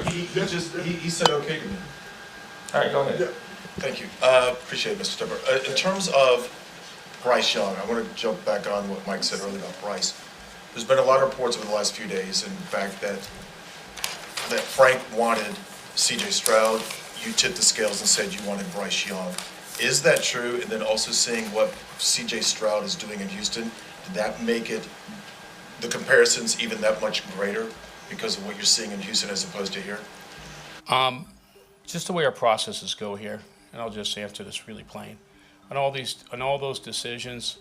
He said okay to me. All right, go ahead. Yeah. Thank you. Appreciate it, Mr. Tepper. In terms of Bryce Young, I want to jump back on what Mike said earlier about Bryce. There's been a lot of reports over the last few days, in fact, that Frank wanted CJ Stroud. You tipped the scales and said you wanted Bryce Young. Is that true? And then also seeing what CJ Stroud is doing in Houston, did that make it the comparisons even that much greater because of what you're seeing in Houston as opposed to here? Just the way our processes go here, and I'll just answer this really plain. On all those decisions,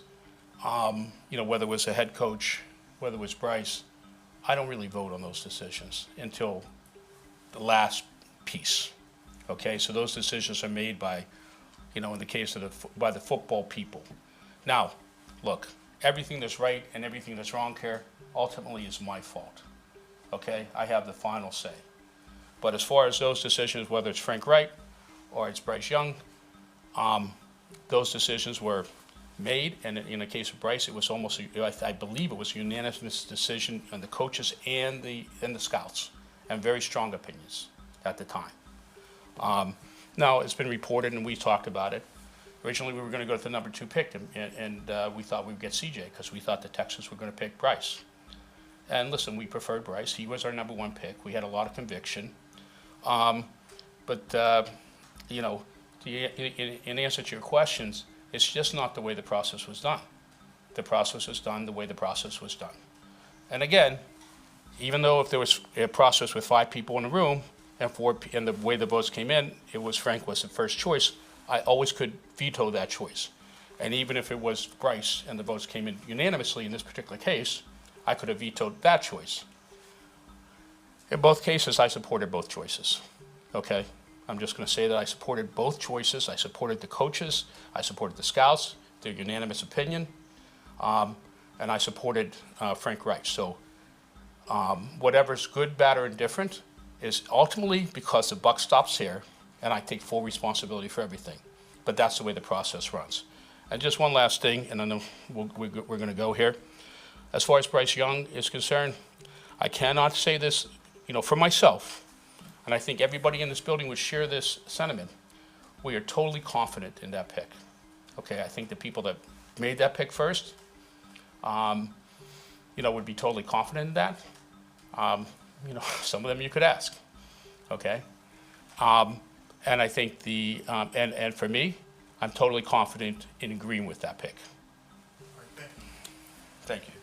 whether it was a head coach, whether it was Bryce, I don't really vote on those decisions until the last piece. Okay, so those decisions are made by, in the case of by the football people. Now, look, everything that's right and everything that's wrong here ultimately is my fault. Okay, I have the final say. But as far as those decisions, whether it's Franch Reich or it's Bryce Young, those decisions were made, and in the case of Bryce, it was almost, I believe it was a unanimous decision on the coaches and the scouts, and very strong opinions at the time. Now, it's been reported, and we talked about it. Originally, we were going to go with the number 2 pick, and we thought we would get CJ because we thought the Texans were going to pick Bryce. And listen, we preferred Bryce. He was our number 1 pick. We had a lot of conviction. In answer to your questions, it's just not the way the process was done. The process was done the way the process was done. And again, even though if there was a process with 5 people in the room and the way the votes came in, it was Frank was the first choice, I always could veto that choice. And even if it was Bryce and the votes came in unanimously in this particular case, I could have vetoed that choice. In both cases, I supported both choices, okay? I'm just going to say that I supported both choices. I supported the coaches, I supported the scouts, their unanimous opinion, and I supported Franch Reich. So whatever's good, bad, or indifferent is ultimately because the buck stops here, and I take full responsibility for everything. But that's the way the process runs. And just one last thing, and then we're going to go here. As far as Bryce Young is concerned, I cannot say this, for myself, and I think everybody in this building would share this sentiment. We are totally confident in that pick. Okay, I think the people that made that pick first, would be totally confident in that. Some of them you could ask. Okay, and I think and for me, I'm totally confident in agreeing with that pick. Thank you.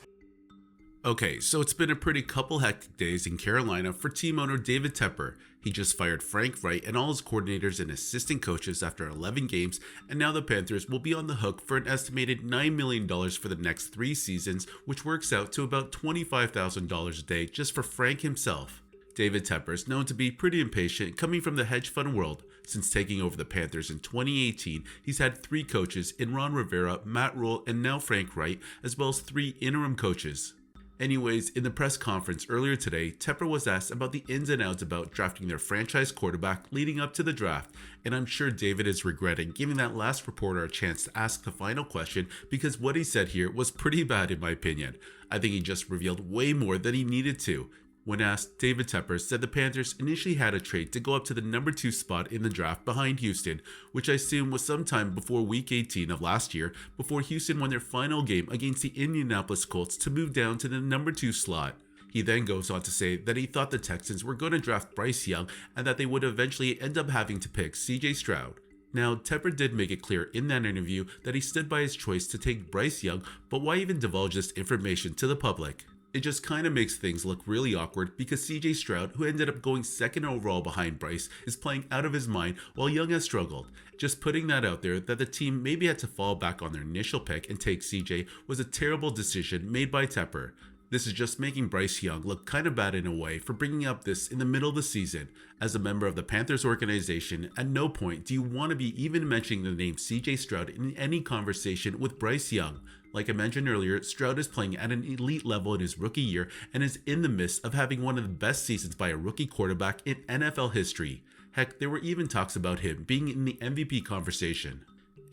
Okay, so it's been a pretty couple hectic days in Carolina for team owner David Tepper. He just fired Franch Reich and all his coordinators and assistant coaches after 11 games, and now the Panthers will be on the hook for an estimated $9 million for the next 3 seasons, which works out to about $25,000 a day just for Frank himself. David Tepper is known to be pretty impatient coming from the hedge fund world. Since taking over the Panthers in 2018, he's had 3 coaches in Ron Rivera, Matt Rule, and now Franch Reich, as well as 3 interim coaches. Anyways, in the press conference earlier today, Tepper was asked about the ins and outs about drafting their franchise quarterback leading up to the draft, and I'm sure David is regretting giving that last reporter a chance to ask the final question because what he said here was pretty bad in my opinion. I think he just revealed way more than he needed to. When asked, David Tepper said the Panthers initially had a trade to go up to the number 2 spot in the draft behind Houston, which I assume was sometime before week 18 of last year, before Houston won their final game against the Indianapolis Colts to move down to the number 2 slot. He then goes on to say that he thought the Texans were going to draft Bryce Young and that they would eventually end up having to pick CJ Stroud. Now, Tepper did make it clear in that interview that he stood by his choice to take Bryce Young, but why even divulge this information to the public? It just kind of makes things look really awkward because CJ Stroud, who ended up going 2nd overall behind Bryce, is playing out of his mind while Young has struggled. Just putting that out there that the team maybe had to fall back on their initial pick and take CJ was a terrible decision made by Tepper. This is just making Bryce Young look kind of bad in a way for bringing up this in the middle of the season. As a member of the Panthers organization, at no point do you want to be even mentioning the name CJ Stroud in any conversation with Bryce Young. Like I mentioned earlier, Stroud is playing at an elite level in his rookie year and is in the midst of having one of the best seasons by a rookie quarterback in NFL history. Heck, there were even talks about him being in the MVP conversation.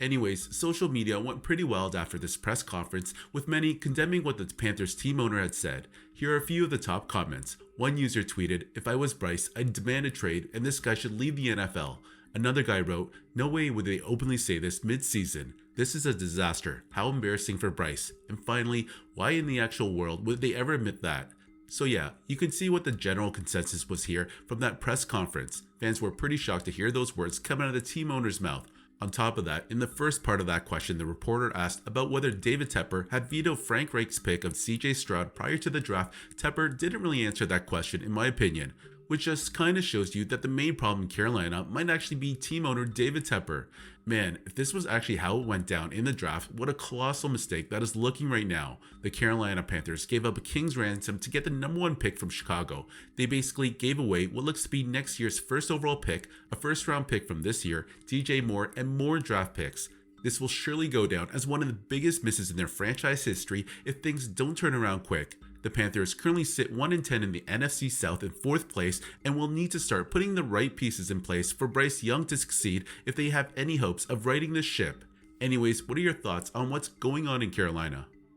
Anyways, social media went pretty wild after this press conference, with many condemning what the Panthers team owner had said. Here are a few of the top comments. One user tweeted, "If I was Bryce, I'd demand a trade and this guy should leave the NFL." Another guy wrote, "No way would they openly say this mid-season. This is a disaster. How embarrassing for Bryce." And finally, why in the actual world would they ever admit that? So yeah, you can see what the general consensus was here from that press conference. Fans were pretty shocked to hear those words come out of the team owner's mouth. On top of that, in the first part of that question, the reporter asked about whether David Tepper had vetoed Franch Reich's pick of CJ Stroud prior to the draft. Tepper didn't really answer that question in my opinion, which just kinda shows you that the main problem in Carolina might actually be team owner David Tepper. Man, if this was actually how it went down in the draft, what a colossal mistake that is looking right now. The Carolina Panthers gave up a king's ransom to get the #1 pick from Chicago. They basically gave away what looks to be next year's first overall pick, a first round pick from this year, DJ Moore, and more draft picks. This will surely go down as one of the biggest misses in their franchise history if things don't turn around quick. The Panthers currently sit 1-10 in the NFC South in 4th place and will need to start putting the right pieces in place for Bryce Young to succeed if they have any hopes of righting the ship. Anyways, what are your thoughts on what's going on in Carolina?